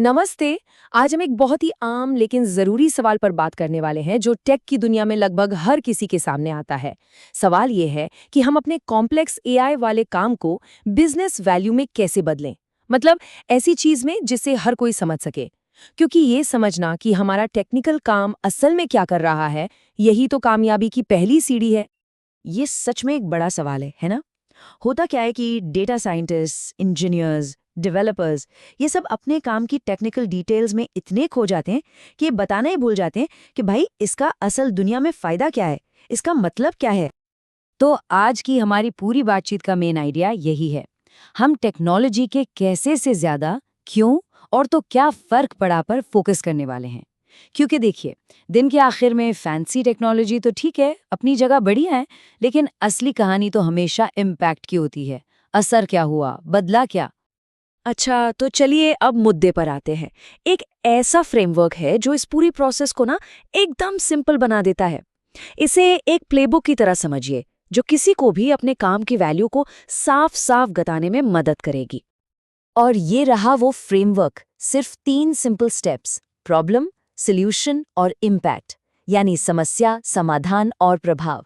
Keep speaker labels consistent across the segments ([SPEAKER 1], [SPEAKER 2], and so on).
[SPEAKER 1] नमस्ते। आज हम एक बहुत ही आम लेकिन ज़रूरी सवाल पर बात करने वाले हैं जो टेक की दुनिया में लगभग हर किसी के सामने आता है। सवाल ये है कि हम अपने कॉम्प्लेक्स एआई वाले काम को बिजनेस वैल्यू में कैसे बदलें। मतलब ऐसी चीज़ में जिसे हर कोई समझ सके। क्योंकि ये समझना कि हमारा टेक्निकल काम असल में क्या कर रहा है, यही तो कामयाबी की पहली सीढ़ी है।
[SPEAKER 2] ये सच में एक बड़ा सवाल है ना? होता क्या है कि डेटा साइंटिस्ट, इंजीनियर्स, डेवलपर्स ये सब अपने काम की टेक्निकल डिटेल्स में इतने खो जाते हैं कि ये बताना ही भूल जाते हैं कि भाई इसका असल दुनिया में फायदा क्या है, इसका मतलब क्या है। तो आज की हमारी पूरी बातचीत का मेन आइडिया यही है। हम टेक्नोलॉजी के कैसे से ज्यादा क्यों और तो क्या फर्क पड़ा पर फोकस करने वाले हैं। क्योंकि देखिए, दिन के आखिर में फैंसी टेक्नोलॉजी तो ठीक है, अपनी जगह बढ़िया है, लेकिन असली कहानी तो हमेशा इम्पैक्ट की होती है। असर क्या हुआ, बदला क्या।
[SPEAKER 1] अच्छा, तो चलिए अब मुद्दे पर आते हैं। एक ऐसा फ्रेमवर्क है जो इस पूरी प्रोसेस को ना एकदम सिंपल बना देता है। इसे एक प्लेबुक की तरह समझिए, जो किसी को भी अपने काम की वैल्यू को साफ साफ बताने में मदद करेगी।
[SPEAKER 2] और ये रहा वो फ्रेमवर्क, सिर्फ 3 सिंपल स्टेप्स: प्रॉब्लम, सॉल्यूशन और इम्पैक्ट, यानी समस्या, समाधान और प्रभाव।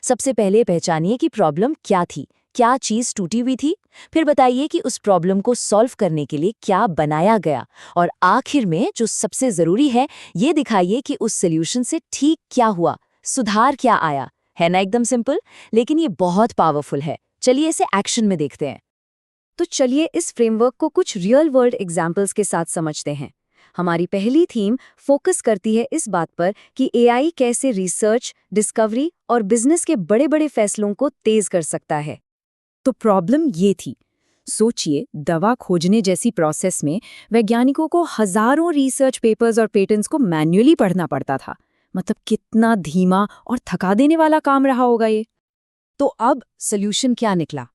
[SPEAKER 2] सबसे पहले पहचानिए कि प्रॉब्लम क्या थी, क्या चीज टूटी हुई थी। फिर बताइए कि उस प्रॉब्लम को सॉल्व करने के लिए क्या बनाया गया। और आखिर में जो सबसे जरूरी है, ये दिखाइए कि उस सॉल्यूशन से ठीक क्या हुआ, सुधार क्या आया। है ना एकदम सिंपल, लेकिन ये बहुत पावरफुल है। चलिए इसे एक्शन में देखते हैं।
[SPEAKER 1] तो चलिए इस फ्रेमवर्क को कुछ रियल वर्ल्ड एग्जाम्पल्स के साथ समझते हैं। हमारी पहली थीम फोकस करती है इस बात पर कि एआई कैसे रिसर्च, डिस्कवरी और बिजनेस के बड़े बड़े फैसलों को तेज कर सकता है।
[SPEAKER 3] तो प्रॉब्लम ये थी। सोचिए, दवा खोजने जैसी प्रोसेस में वैज्ञानिकों को हजारों रिसर्च पेपर्स और पेटेंट्स को मैन्युअली पढ़ना पड़ता था। मतलब कितना धीमा और थका देने वाला काम रहा होगा ये।
[SPEAKER 2] तो अब सॉल्यूशन क्या निकला?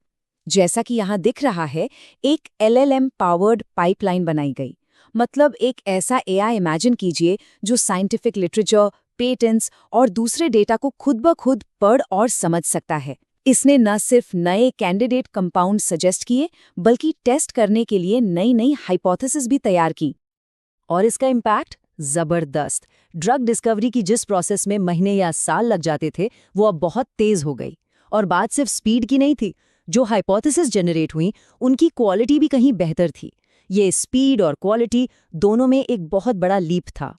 [SPEAKER 2] जैसा कि यहाँ दिख रहा है, एक LLM पावर्ड पाइपलाइन बनाई गई। मतलब एक ऐसा एआई इमेजिन कीजिए जो साइंटिफिक लिटरेचर, पेटेंट्स और दूसरे डेटा को खुद ब खुद पढ़ और समझ सकता है। इसने न सिर्फ नए कैंडिडेट कंपाउंड सजेस्ट किए, बल्कि टेस्ट करने के लिए नई नई हाइपोथेसिस भी तैयार की। और इसका इम्पैक्ट जबरदस्त। ड्रग डिस्कवरी की जिस प्रोसेस में महीने या साल लग जाते थे, वो अब बहुत तेज हो गई। और बात सिर्फ स्पीड की नहीं थी, जो हाइपोथेसिस जनरेट हुई उनकी क्वालिटी भी कहीं बेहतर थी। ये स्पीड और क्वालिटी दोनों में एक बहुत बड़ा लीप था।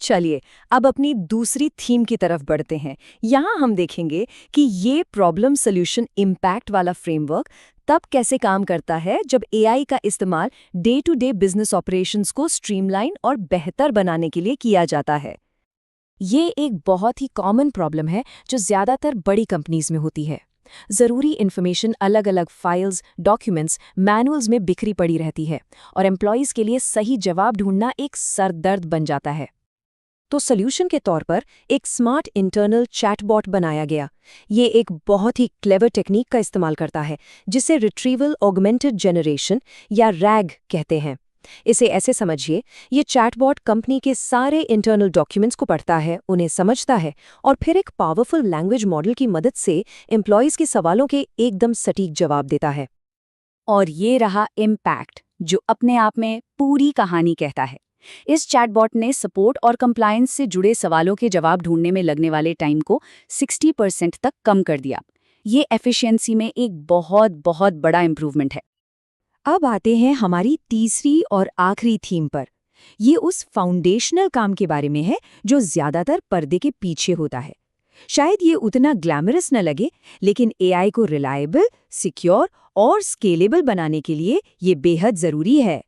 [SPEAKER 1] चलिए अब अपनी दूसरी थीम की तरफ बढ़ते हैं। यहाँ हम देखेंगे कि ये प्रॉब्लम सॉल्यूशन इम्पैक्ट वाला फ्रेमवर्क तब कैसे काम करता है जब एआई का इस्तेमाल day to day business operations को स्ट्रीमलाइन और बेहतर बनाने के लिए किया जाता है।
[SPEAKER 2] ये एक बहुत ही कॉमन प्रॉब्लम है जो ज़्यादातर बड़ी कंपनीज में होती है। ज़रूरी इन्फॉर्मेशन अलग अलग फाइल्स, डॉक्यूमेंट्स, मैनुअल्स में बिखरी पड़ी रहती है और एम्प्लॉयज़ के लिए सही जवाब ढूंढना एक सरदर्द बन जाता है।
[SPEAKER 1] तो सॉल्यूशन के तौर पर एक स्मार्ट इंटरनल चैटबॉट बनाया गया। ये एक बहुत ही क्लेवर टेक्निक का इस्तेमाल करता है, जिसे रिट्रीवल ऑगमेंटेड जनरेशन या रैग कहते हैं। इसे ऐसे समझिए, ये चैटबॉट कंपनी के सारे इंटरनल डॉक्यूमेंट्स को पढ़ता है, उन्हें समझता है और फिर एक पावरफुल लैंग्वेज मॉडल की मदद से एम्प्लॉयज़ के सवालों के एकदम सटीक जवाब देता है।
[SPEAKER 2] और ये रहा इम्पैक्ट, जो अपने आप में पूरी कहानी कहता है। इस चैटबॉट ने सपोर्ट और कंप्लायंस से जुड़े सवालों के जवाब ढूंढने में लगने वाले टाइम को 60% तक कम कर दिया। ये एफिशिएंसी में एक बहुत बहुत बड़ा इंप्रूवमेंट है।
[SPEAKER 3] अब आते हैं हमारी तीसरी और आखिरी थीम पर। ये उस फाउंडेशनल काम के बारे में है जो ज्यादातर पर्दे के पीछे होता है। शायद ये उतना ग्लैमरस न लगे, लेकिन एआई को रिलायबल, सिक्योर और स्केलेबल बनाने के लिए ये बेहद जरूरी है।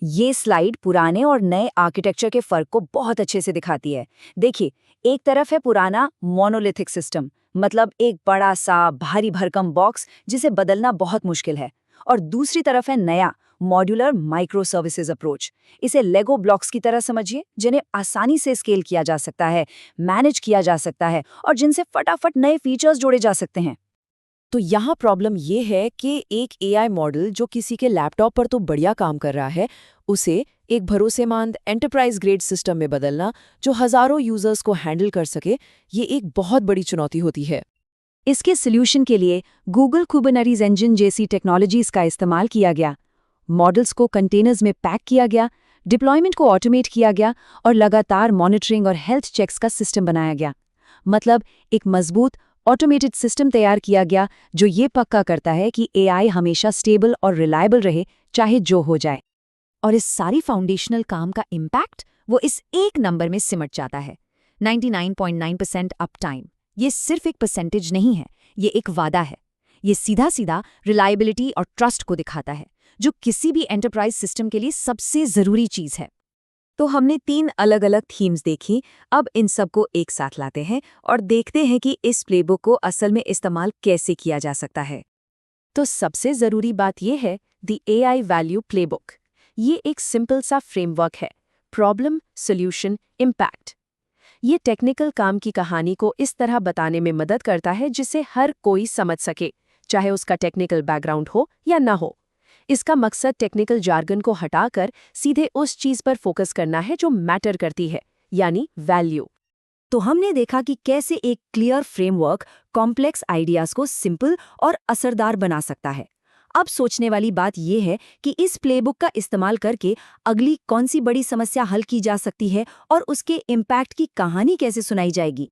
[SPEAKER 2] ये स्लाइड पुराने और नए आर्किटेक्चर के फर्क को बहुत अच्छे से दिखाती है। देखिए, एक तरफ है पुराना मोनोलिथिक सिस्टम, मतलब एक बड़ा सा भारी भरकम बॉक्स जिसे बदलना बहुत मुश्किल है। और दूसरी तरफ है नया मॉड्यूलर माइक्रो सर्विसेज अप्रोच। इसे लेगो ब्लॉक्स की तरह समझिए, जिन्हें आसानी से स्केल किया जा सकता है, मैनेज किया जा सकता है और जिनसे फटाफट नए फीचर्स जोड़े जा सकते हैं।
[SPEAKER 3] तो यहाँ प्रॉब्लम ये है कि एक एआई मॉडल जो किसी के लैपटॉप पर तो बढ़िया काम कर रहा है, उसे एक भरोसेमंद एंटरप्राइज ग्रेड सिस्टम में बदलना जो हजारों यूजर्स को हैंडल कर सके, ये एक बहुत बड़ी चुनौती होती है।
[SPEAKER 2] इसके सॉल्यूशन के लिए गूगल कुबरनेटिस इंजन जैसी टेक्नोलॉजीज का इस्तेमाल किया गया।
[SPEAKER 1] मॉडल्स को कंटेनर्स में पैक किया गया, डिप्लॉयमेंट को ऑटोमेट किया गया और लगातार मॉनिटरिंग और हेल्थ चेक्स का सिस्टम बनाया गया। मतलब एक मजबूत ऑटोमेटेड सिस्टम तैयार किया गया जो ये पक्का करता है कि एआई हमेशा स्टेबल और रिलायबल रहे, चाहे जो हो जाए।
[SPEAKER 3] और इस सारी फाउंडेशनल काम का इम्पैक्ट वो इस एक नंबर में सिमट जाता है, 99.9% अप टाइम। ये सिर्फ एक परसेंटेज नहीं है, ये एक वादा है। ये सीधा सीधा रिलायबिलिटी और ट्रस्ट को दिखाता है, जो किसी भी एंटरप्राइज सिस्टम के लिए सबसे ज़रूरी चीज़ है।
[SPEAKER 2] तो हमने 3 अलग-अलग थीम्स देखी, अब इन सबको एक साथ लाते हैं और देखते हैं कि इस प्लेबुक को असल में इस्तेमाल कैसे किया जा सकता है। तो सबसे ज़रूरी बात यह है द एआई वैल्यू प्लेबुक। ये एक सिंपल सा फ्रेमवर्क है, प्रॉब्लम, सॉल्यूशन, इम्पैक्ट। ये टेक्निकल काम की कहानी को इस तरह बताने में मदद करता है जिसे हर कोई समझ सके, चाहे उसका टेक्निकल बैकग्राउंड हो या ना हो। इसका मकसद टेक्निकल जार्गन को हटाकर सीधे उस चीज़ पर फोकस करना है जो मैटर करती है, यानी वैल्यू।
[SPEAKER 3] तो हमने देखा कि कैसे एक क्लियर फ्रेमवर्क कॉम्प्लेक्स आइडियाज़ को सिंपल और असरदार बना सकता है। अब सोचने वाली बात यह है कि इस प्लेबुक का इस्तेमाल करके अगली कौन सी बड़ी समस्या हल की जा सकती है और उसके इम्पैक्ट की कहानी कैसे सुनाई जाएगी।